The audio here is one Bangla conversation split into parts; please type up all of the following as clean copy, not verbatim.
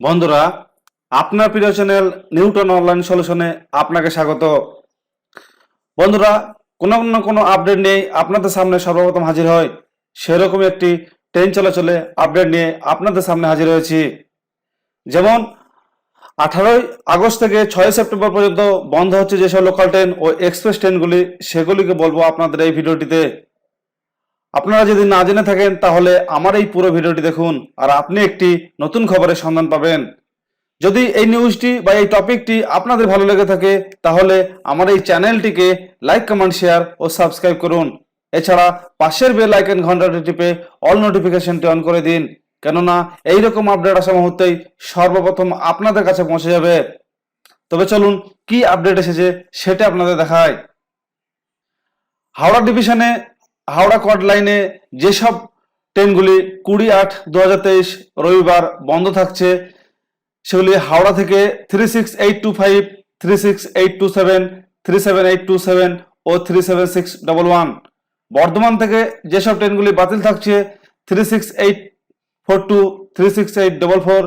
বন্ধুরা, আপনার প্রিয় চ্যানেল নিউটন অনলাইন সলিউশনে আপনাকে স্বাগত। বন্ধুরা, কোনো না কোনো আপডেট নিয়ে আপনাদের সামনে সর্বপ্রথম হাজির হয়, সেরকম একটি ট্রেন চলাচলে আপডেট নিয়ে আপনাদের সামনে হাজির হয়েছি। যেমন 18 আগস্ট থেকে 6 সেপ্টেম্বর পর্যন্ত বন্ধ হচ্ছে যেসব লোকাল ট্রেন ও এক্সপ্রেস ট্রেনগুলি, সেগুলিকে বলবো আপনাদের এই ভিডিওটিতে। আপনারা যদি না জেনে থাকেন তাহলে আমার এই পুরো ভিডিওটি দেখুন, আর আপনি একটি নতুন খবরের সন্ধান পাবেন। যদি এই নিউজটি বা এই টপিকটি আপনাদের ভালো লেগে থাকে তাহলে আমার এই চ্যানেলটিকে লাইক, কমেন্ট, শেয়ার ও সাবস্ক্রাইব করুন। এছাড়া পাশের বেল আইকন ঘন্টাটি টিপে অল নোটিফিকেশনটি অন করে দিন, কেননা এইরকম আপডেট আসা মুহূর্তেই সর্বপ্রথম আপনাদের কাছে পৌঁছে যাবে। তবে চলুন কি আপডেট এসেছে সেটা আপনাদের দেখায়। হাওড়া ডিভিশনে হাওড়া কড লাইনে যেসব ট্রেনগুলি 20/8/2023 রবিবার বন্ধ থাকছে সেগুলি হাওড়া থেকে 36825, 36827, 37827 ও 37611। বর্ধমান থেকে যেসব ট্রেনগুলি বাতিল থাকছে 36842, 36844,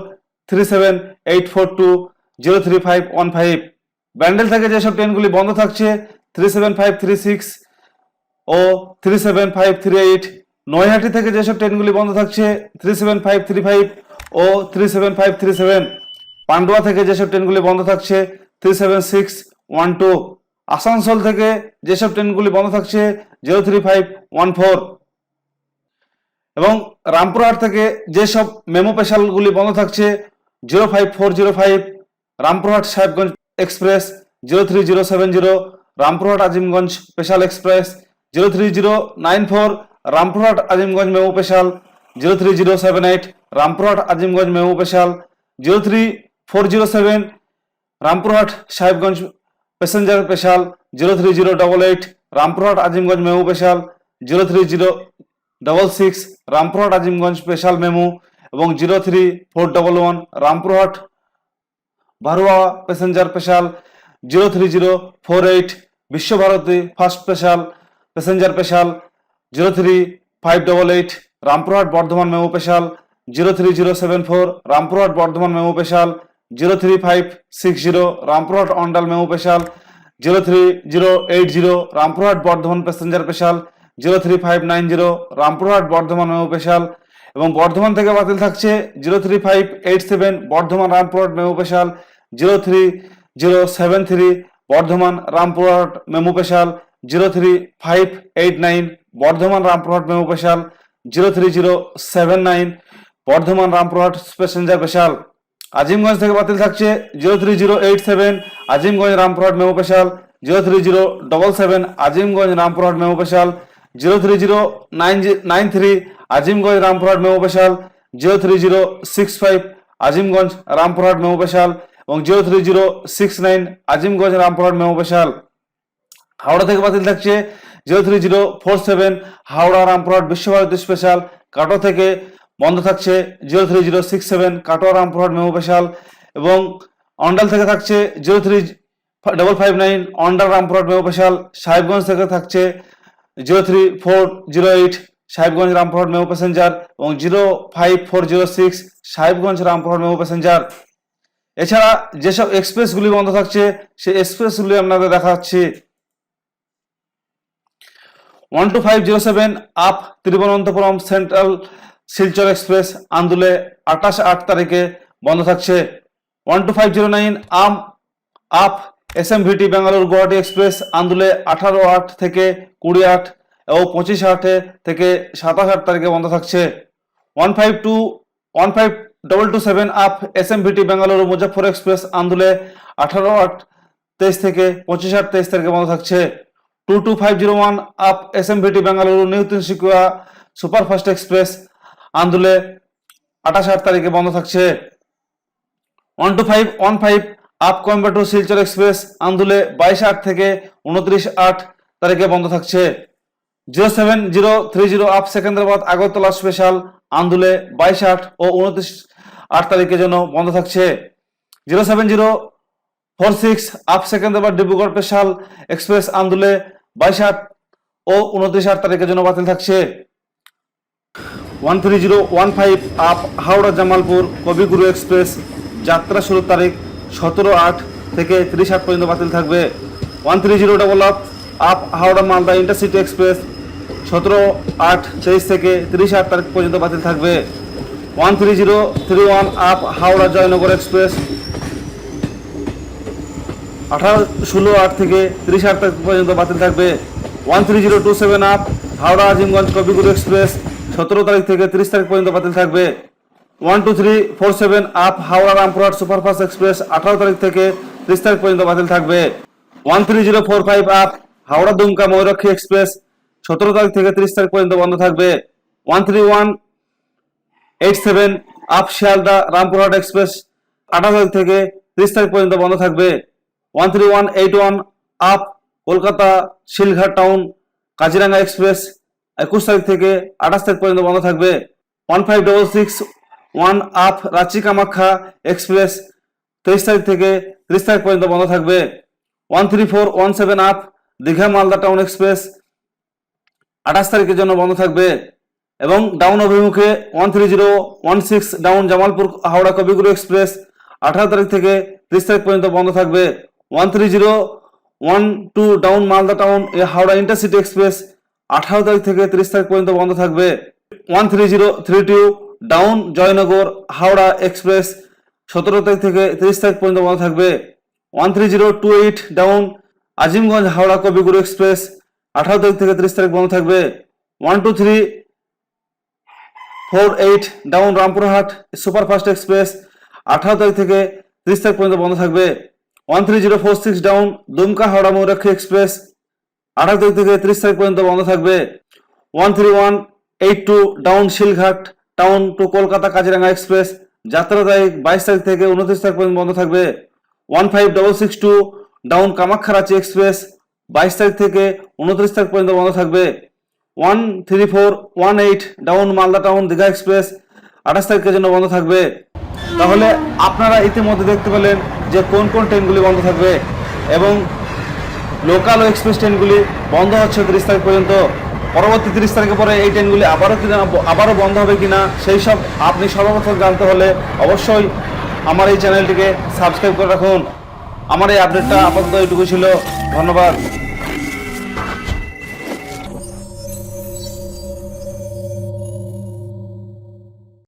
37842, 03515। ব্যান্ডেল থেকে যেসব ট্রেনগুলি বন্ধ থাকছে 37536 ও 37538। নৈহাটি থেকে যেসব ট্রেনগুলি বন্ধ থাকছে 37535 ও 37537। পান্ডুয়া থেকে যেসব ট্রেনগুলি বন্ধ থাকছে 37612। আসানসোল থেকে যেসব ট্রেনগুলি বন্ধ থাকছে 03514। এবং রামপুরহাট থেকে যেসব মেমো স্পেশালগুলি বন্ধ থাকছে 05405। Rampurhat Sahebganj express 03070। Rampurhat Azimganj special express 03094। Rampurhat Azimganj MEMU special 03078। Rampurhat Azimganj MEMU special 03407। Rampurhat Sahebganj passenger special 03088। Rampurhat Azimganj MEMU special 03066। Rampurhat Azimganj special MEMU এবং 03411। Rampurhat Barua passenger special 03048। Vishwabharati first special passenger special 03588। Rampurhat Bardhaman MEMU special 03074। Rampurhat Bardhaman MEMU special 03560। Rampurhat Andal MEMU special 03080। Rampurhat Bardhaman passenger special 03590। Rampurhat Bardhaman MEMU special. এবং বর্ধমান থেকে বাতিল থাকছে 03587। Bardhaman Rampurhat MEMU special 03073। Bardhaman Rampurhat MEMU special 03589। Bardhaman Rampurhat MEMU special 03079। Bardhaman Rampurhat passenger special. Azimganj থেকে বাতিল থাকছে 03087। Azimganj Rampurhat MEMU special 03077। Azimganj Rampurhat MEMU special 03093। Azimganj Rampurhat MEMU special 03065। Azimganj Rampurhat MEMU special এবং 03069। Azimganj Rampurhat MEMU special. হাওড়া থেকে বাতিল থাকছে 03047। হাওড়া রামপুরহাট বিশ্বভারতী স্পেশাল। কাটোয়া থেকে বন্ধ থাকছে 03067। Katwa Rampurhat MEMU special. এবং অন্ডাল থেকে থাকছে 03559। Andal Rampurhat MEMU special. সাহেবগঞ্জ থেকে থাকছে 03408। সাহেবগঞ্জ রামপুরহাট মেমো প্যাসেঞ্জার এবং 05406। Sahebganj Rampurhat MEMU passenger. এছাড়া যেসব এক্সপ্রেসগুলি বন্ধ থাকছে সেই এক্সপ্রেসগুলি আপনাদের দেখাচ্ছি। 12507 up Thiruvananthapuram central Silchar express আন্দুলে 28/8 তারিখে বন্ধ থাকছে। 12509 up SMVT Bengaluru Guwahati express আন্দুলে 18/8 থেকে 20/8 ও 25/8 থেকে 27/8 তারিখে বন্ধ থাকছে। 15227 up SMVT Bengaluru Muzaffar express আন্দুলে 18/8/23 থেকে 25/8/23 তারিখে বন্ধ থাকছে। 22501 up SMVT Bengaluru new Tinsukia superfast express আন্দুলে 28/8 তারিখে বন্ধ থাকছে। 12515 আপ কোয়েম্বাটুর শিলচর এক্সপ্রেস আন্দুলে 22/8 থেকে 29/8 তারিখে বন্ধ থাকছে। 07030 আপ সেকেন্দ্রাবাদ আগরতলা স্পেশাল আন্দুলে 22/8 ও 29/8 তারিখের জন্য বন্ধ থাকছে। 07046 up Secunderabad Dibrugarh special express আন্দুলে 22/8 ও 29/8 তারিখের জন্য বাতিল থাকছে। 13015 আপ হাওড়া জামালপুর কবিগুরু এক্সপ্রেস যাত্রা শুরুর তারিখ 17/8 থেকে 30/8 পর্যন্ত বাতিল থাকবে। 130 up Howrah Malda intercity express 17/8/23 থেকে 30/8 তারিখ পর্যন্ত বাতিল থাকবে। 13031 আপ হাওড়া জয়নগর এক্সপ্রেস 18/16/8 থেকে 30/8 তারিখ পর্যন্ত বাতিল থাকবে। 13027 আপ হাওড়া আজিমগঞ্জ কবিগুরু এক্সপ্রেস 17 তারিখ থেকে 30 তারিখ পর্যন্ত বাতিল থাকবে। 12347 up Howrah Rampurhat superfast express 18 তারিখ থেকে 30 তারিখ পর্যন্ত বাতিল থাকবে। 13045 আপ হাওড়া দুমকা ময়ূরক্ষী এক্সপ্রেস 17 তারিখ থেকে 30 তারিখ পর্যন্ত বন্ধ থাকবে। 13187 আপ শিয়ালদা রামপুরহাট এক্সপ্রেস 18 তারিখ থেকে 30 তারিখ পর্যন্ত বন্ধ থাকবে। 13181 up Kolkata Silghat town Kaziranga express 21 তারিখ থেকে 28 তারিখ পর্যন্ত বন্ধ থাকবে। 15661 আপ রাঁচি কামাখ্যা এক্সপ্রেস 23 তারিখ থেকে 30 তারিখ পর্যন্ত বন্ধ থাকবে। 13417 up Digha Malda town express 28 তারিখের জন্য বন্ধ থাকবে। এবং ডাউন অভিমুখে 13016 ডাউন জামালপুর হাওড়া কবিগুরু এক্সপ্রেস 18 তারিখ থেকে 30 তারিখ পর্যন্ত বন্ধ থাকবে। 13012 down Malda town Howrah intercity express 18 তারিখ থেকে 30 তারিখ পর্যন্ত বন্ধ থাকবে। 13032 ডাউন জয়নগর হাওড়া এক্সপ্রেস 17 তারিখ থেকে 30 তারিখ পর্যন্ত বন্ধ থাকবে। 13028 ডাউন আজিমগঞ্জ হাওড়া কবিগুরু এক্সপ্রেস 18 তারিখ থেকে 30 তারিখ বন্ধ থাকবে। 12348 ডাউন রামপুরহাট সুপারফাস্ট এক্সপ্রেস 18 তারিখ থেকে 30 তারিখ পর্যন্ত বন্ধ থাকবে। 13046 ডাউন দুমকা হাওড়া ময়ূরক্ষী এক্সপ্রেস 18 তারিখ থেকে 30 তারিখ পর্যন্ত বন্ধ থাকবে। 13182 down Silghat town to Kolkata Kaziranga express যাত্রা তারিখ 22 তারিখ থেকে 29 তারিখ পর্যন্ত বন্ধ থাকবে। 15662 ডাউন কামাখ্যা রাঁচি এক্সপ্রেস 22 তারিখ থেকে 29 তারিখ পর্যন্ত বন্ধ থাকবে। 13418 down Malda town Digha express 28 তারিখের জন্য বন্ধ থাকবে। তাহলে আপনারা ইতিমধ্যে দেখতে পেলেন যে কোন কোন ট্রেনগুলি বন্ধ থাকবে এবং লোকাল ও এক্সপ্রেস ট্রেনগুলি বন্ধ হচ্ছে 30 তারিখ পর্যন্ত। পরবর্তী 30 তারিখের পরে এই ট্রেনগুলি আবারও বন্ধ হবে কিনা সেই সব আপনি সর্বপ্রথম জানতে হলে অবশ্যই আমার এই চ্যানেলটিকে সাবস্ক্রাইব করে রাখুন। আমার এই আপডেটটা আপাতত এইটুকু ছিল। ধন্যবাদ।